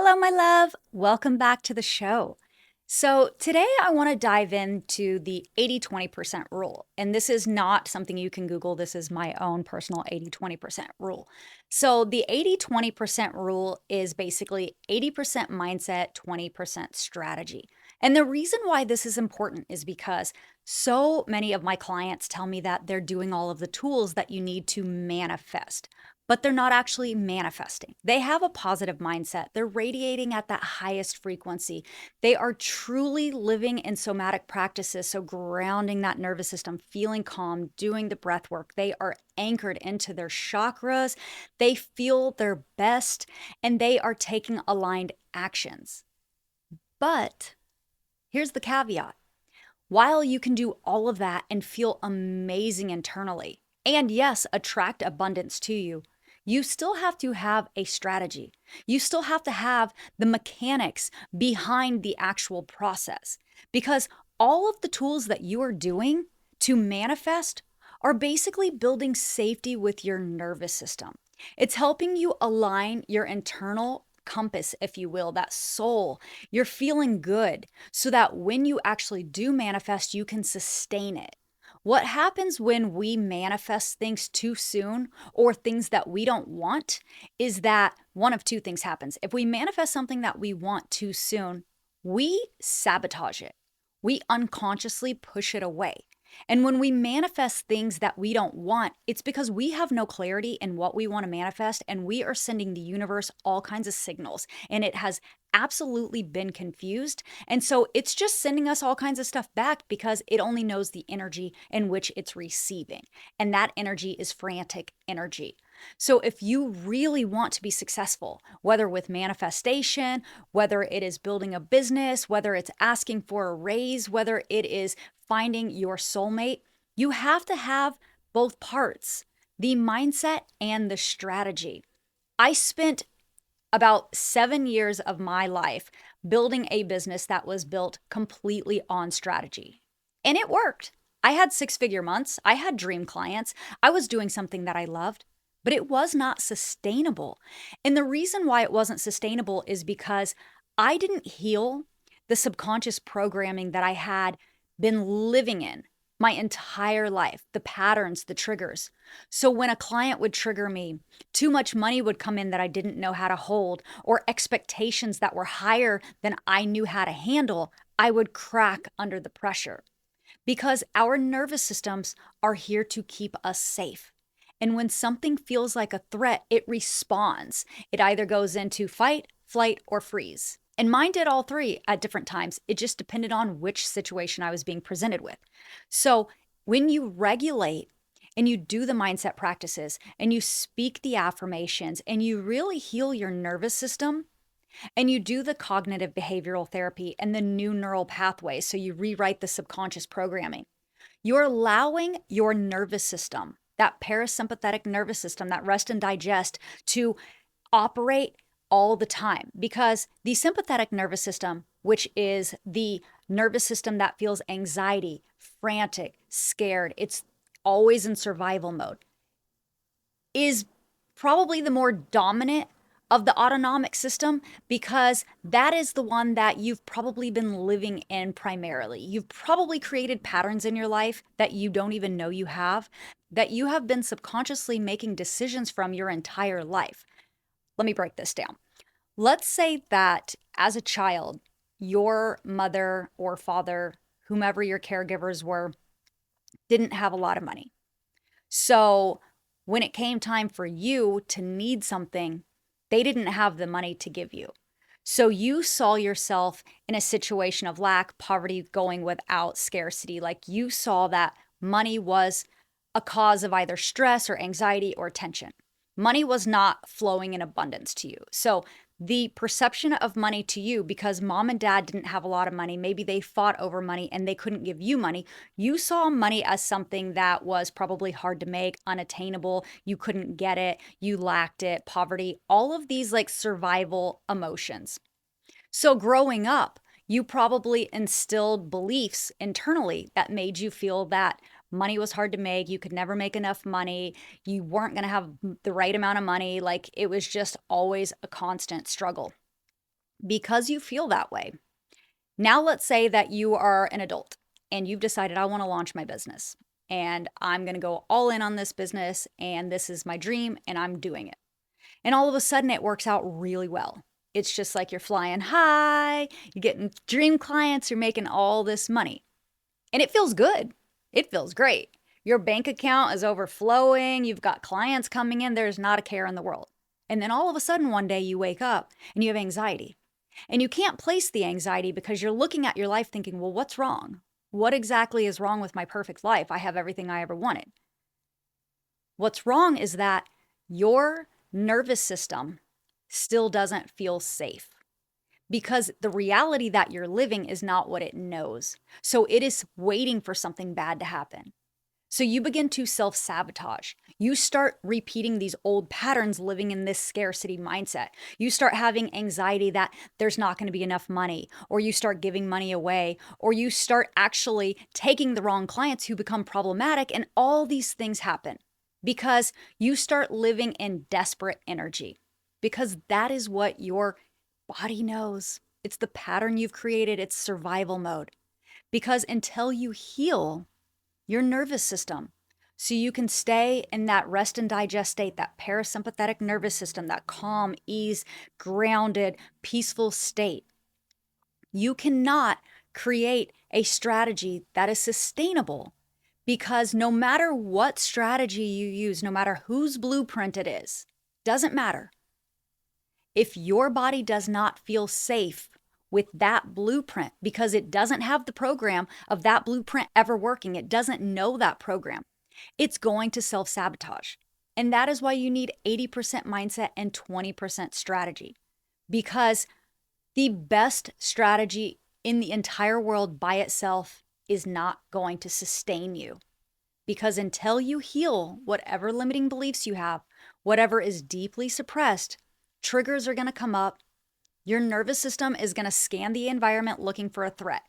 Hello, my love. Welcome back to the show. So, today I want to dive into the 80-20% rule. And this is not something you can Google. This is my own personal 80-20% rule. So, the 80-20% rule is basically 80% mindset, 20% strategy. And the reason why this is important is because so many of my clients tell me that they're doing all of the tools that you need to manifest, but they're not actually manifesting. They have a positive mindset. They're radiating at that highest frequency. They are truly living in somatic practices. So, grounding that nervous system, feeling calm, doing the breath work. They are anchored into their chakras. They feel their best and they are taking aligned actions. But here's the caveat: while you can do all of that and feel amazing internally, and yes, attract abundance to you, you still have to have a strategy. You still have to have the mechanics behind the actual process, because all of the tools that you are doing to manifest are basically building safety with your nervous system. It's helping you align your internal compass, if you will, that soul. You're feeling good so that when you actually do manifest, you can sustain it. What happens when we manifest things too soon or things that we don't want is that one of two things happens. If we manifest something that we want too soon, we sabotage it. We unconsciously push it away. And when we manifest things that we don't want, it's because we have no clarity in what we want to manifest, and we are sending the universe all kinds of signals, and it has absolutely been confused. And so it's just sending us all kinds of stuff back because it only knows the energy in which it's receiving. And that energy is frantic energy. So if you really want to be successful, whether with manifestation, whether it is building a business, whether it's asking for a raise, whether it is finding your soulmate, you have to have both parts, the mindset and the strategy. I spent about 7 years of my life building a business that was built completely on strategy. And it worked. I had 6-figure months. I had dream clients. I was doing something that I loved, but it was not sustainable. And the reason why it wasn't sustainable is because I didn't heal the subconscious programming that I had been living in my entire life, the patterns, the triggers. So when a client would trigger me, too much money would come in that I didn't know how to hold, or expectations that were higher than I knew how to handle, I would crack under the pressure, because our nervous systems are here to keep us safe. And when something feels like a threat, it responds. It either goes into fight, flight, or freeze. And mine did all three at different times. It just depended on which situation I was being presented with. So when you regulate and you do the mindset practices and you speak the affirmations and you really heal your nervous system, and you do the cognitive behavioral therapy and the new neural pathways, so you rewrite the subconscious programming, you're allowing your nervous system, that parasympathetic nervous system, that rest and digest, to operate all the time. Because the sympathetic nervous system, which is the nervous system that feels anxiety, frantic, scared, it's always in survival mode, is probably the more dominant of the autonomic system, because that is the one that you've probably been living in primarily. You've probably created patterns in your life that you don't even know you have, that you have been subconsciously making decisions from your entire life. Let me break this down. Let's say that as a child, your mother or father, whomever your caregivers were, didn't have a lot of money. So when it came time for you to need something, they didn't have the money to give you. So you saw yourself in a situation of lack, poverty, going without, scarcity. Like, you saw that money was a cause of either stress or anxiety or tension. Money was not flowing in abundance to you. So the perception of money to you, because mom and dad didn't have a lot of money, maybe they fought over money and they couldn't give you money, you saw money as something that was probably hard to make, unattainable, you couldn't get it, you lacked it, poverty, all of these like survival emotions. So growing up, you probably instilled beliefs internally that made you feel that money was hard to make, you could never make enough money, you weren't going to have the right amount of money, like it was just always a constant struggle. Because you feel that way. Now, let's say that you are an adult and you've decided, I want to launch my business and I'm going to go all in on this business and this is my dream and I'm doing it. And all of a sudden, it works out really well. It's just like you're flying high, you're getting dream clients, you're making all this money. And it feels good. It feels great. Your bank account is overflowing, you've got clients coming in, there's not a care in the world. And then all of a sudden, one day you wake up and you have anxiety. And you can't place the anxiety because you're looking at your life thinking, well, what's wrong? What exactly is wrong with my perfect life? I have everything I ever wanted. What's wrong is that your nervous system still doesn't feel safe because the reality that you're living is not what it knows. So it is waiting for something bad to happen. So you begin to self sabotage. You start repeating these old patterns, living in this scarcity mindset. You start having anxiety that there's not going to be enough money, or you start giving money away, or you start actually taking the wrong clients who become problematic. And all these things happen because you start living in desperate energy, because that is what your body knows. It's the pattern you've created, it's survival mode. Because until you heal your nervous system, so you can stay in that rest and digest state, that parasympathetic nervous system, that calm, ease, grounded, peaceful state, you cannot create a strategy that is sustainable. Because no matter what strategy you use, no matter whose blueprint it is, doesn't matter. If your body does not feel safe with that blueprint because it doesn't have the program of that blueprint ever working, it doesn't know that program, it's going to self-sabotage. And that is why you need 80% mindset and 20% strategy, because the best strategy in the entire world by itself is not going to sustain you. Because until you heal whatever limiting beliefs you have, whatever is deeply suppressed, triggers are going to come up. Your nervous system is going to scan the environment looking for a threat.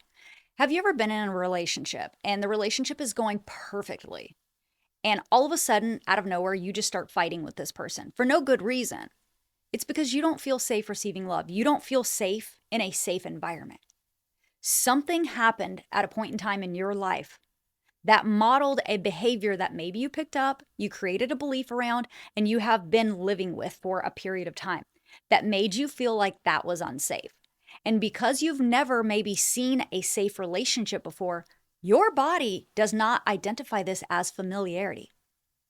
Have you ever been in a relationship and the relationship is going perfectly, and all of a sudden, out of nowhere, you just start fighting with this person for no good reason? It's because you don't feel safe receiving love. You don't feel safe in a safe environment. Something happened at a point in time in your life that modeled a behavior that maybe you picked up, you created a belief around, and you have been living with for a period of time that made you feel like that was unsafe. And because you've never maybe seen a safe relationship before, your body does not identify this as familiarity.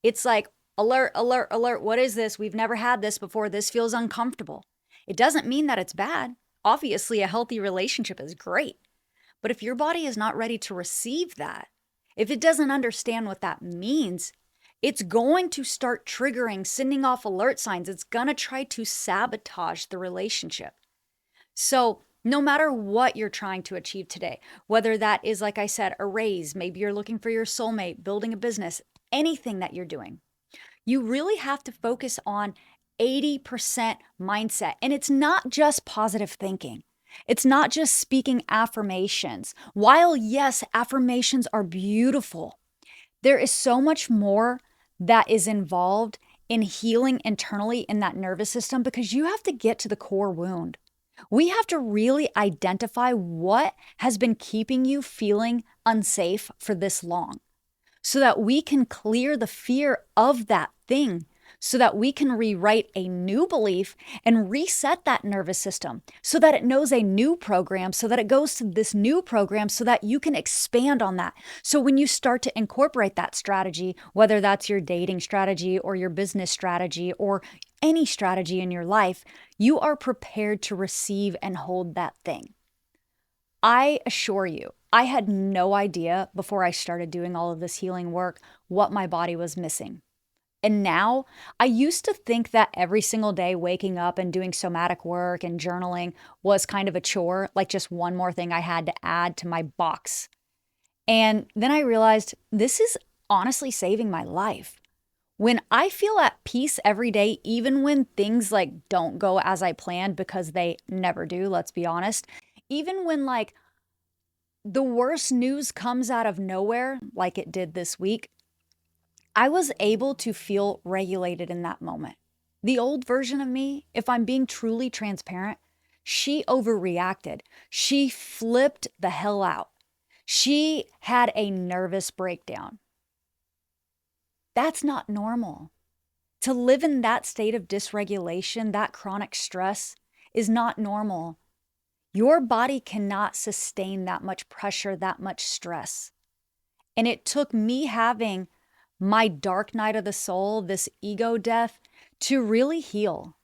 It's like, alert, alert, alert. What is this? We've never had this before. This feels uncomfortable. It doesn't mean that it's bad. Obviously, a healthy relationship is great. But if your body is not ready to receive that, if it doesn't understand what that means, it's going to start triggering, sending off alert signs. It's going to try to sabotage the relationship. So no matter what you're trying to achieve today, whether that is, like I said, a raise, maybe you're looking for your soulmate, building a business, anything that you're doing, you really have to focus on 80% mindset. And it's not just positive thinking. It's not just speaking affirmations. While, yes, affirmations are beautiful, there is so much more that is involved in healing internally in that nervous system, because you have to get to the core wound. We have to really identify what has been keeping you feeling unsafe for this long, so that we can clear the fear of that thing, so that we can rewrite a new belief and reset that nervous system so that it knows a new program, so that it goes to this new program, so that you can expand on that. So when you start to incorporate that strategy, whether that's your dating strategy or your business strategy or any strategy in your life, you are prepared to receive and hold that thing. I assure you, I had no idea before I started doing all of this healing work what my body was missing. And now, I used to think that every single day waking up and doing somatic work and journaling was kind of a chore, like just one more thing I had to add to my box. And then I realized this is honestly saving my life. When I feel at peace every day, even when things like don't go as I planned, because they never do, let's be honest, even when like the worst news comes out of nowhere, like it did this week, I was able to feel regulated in that moment. The old version of me, if I'm being truly transparent, She overreacted. She flipped the hell out. She had a nervous breakdown. That's not normal. To live in that state of dysregulation, that chronic stress, is not normal. Your body cannot sustain that much pressure, that much stress. And it took me having my dark night of the soul, this ego death, to really heal,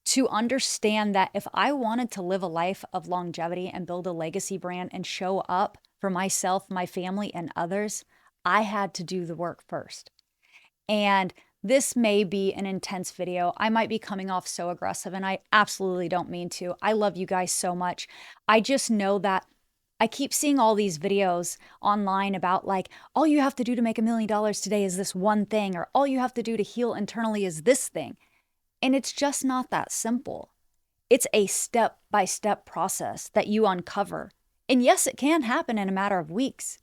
to understand that if I wanted to live a life of longevity and build a legacy brand and show up for myself, my family, and others, I had to do the work first. And this may be an intense video. I might be coming off so aggressive, and I absolutely don't mean to. I love you guys so much. I just know that I keep seeing all these videos online about like, all you have to do to make $1 million today is this one thing, or all you have to do to heal internally is this thing. And it's just not that simple. It's a step-by-step process that you uncover. And yes, it can happen in a matter of weeks,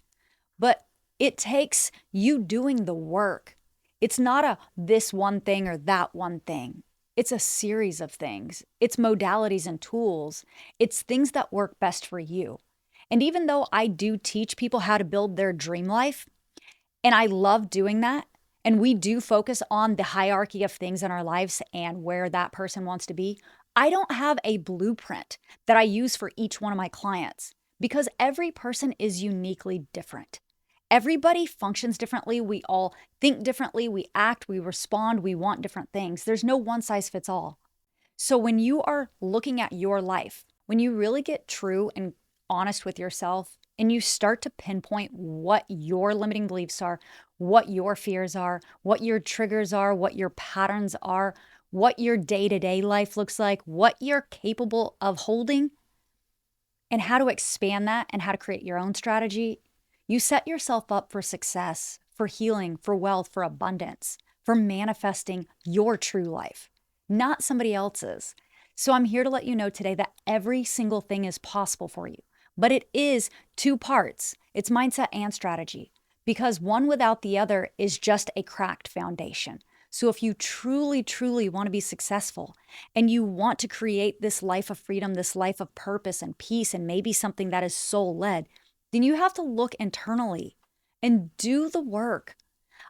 but it takes you doing the work. It's not a this one thing or that one thing. It's a series of things. It's modalities and tools. It's things that work best for you. And even though I do teach people how to build their dream life, and I love doing that, and we do focus on the hierarchy of things in our lives and where that person wants to be, I don't have a blueprint that I use for each one of my clients because every person is uniquely different. Everybody functions differently. We all think differently. We act, we respond, we want different things. There's no one size fits all. So when you are looking at your life, when you really get true and honest with yourself and you start to pinpoint what your limiting beliefs are, what your fears are, what your triggers are, what your patterns are, what your day-to-day life looks like, what you're capable of holding, and how to expand that and how to create your own strategy, you set yourself up for success, for healing, for wealth, for abundance, for manifesting your true life, not somebody else's. So I'm here to let you know today that every single thing is possible for you, but it is two parts. It's mindset and strategy, because one without the other is just a cracked foundation. So if you truly, truly want to be successful and you want to create this life of freedom, this life of purpose and peace, and maybe something that is soul-led, then you have to look internally and do the work.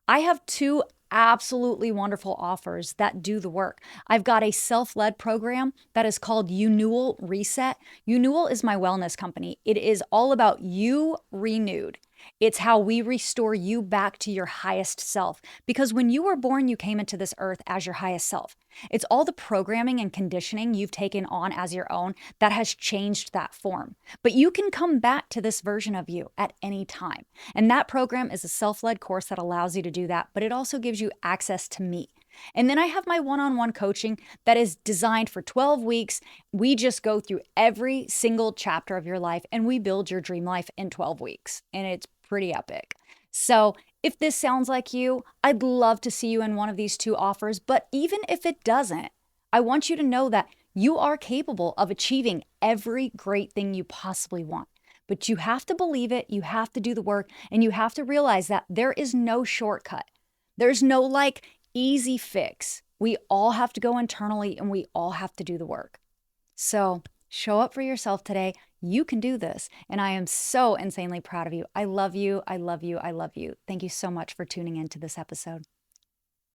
I have two absolutely wonderful offers that do the work. I've got a self-led program that is called Unewel Reset. Unewel is my wellness company. It is all about you renewed. It's how we restore you back to your highest self. Because when you were born, you came into this earth as your highest self. It's all the programming and conditioning you've taken on as your own that has changed that form. But you can come back to this version of you at any time. And that program is a self-led course that allows you to do that, but it also gives you access to me. And then I have my one-on-one coaching that is designed for 12 weeks. We just go through every single chapter of your life and we build your dream life in 12 weeks. And it's pretty epic. So if this sounds like you, I'd love to see you in one of these two offers. But even if it doesn't, I want you to know that you are capable of achieving every great thing you possibly want. But you have to believe it, you have to do the work, and you have to realize that there is no shortcut. There's no like easy fix. We all have to go internally and we all have to do the work. So show up for yourself today. You can do this. And I am so insanely proud of you. I love you. I love you. I love you. Thank you so much for tuning into this episode.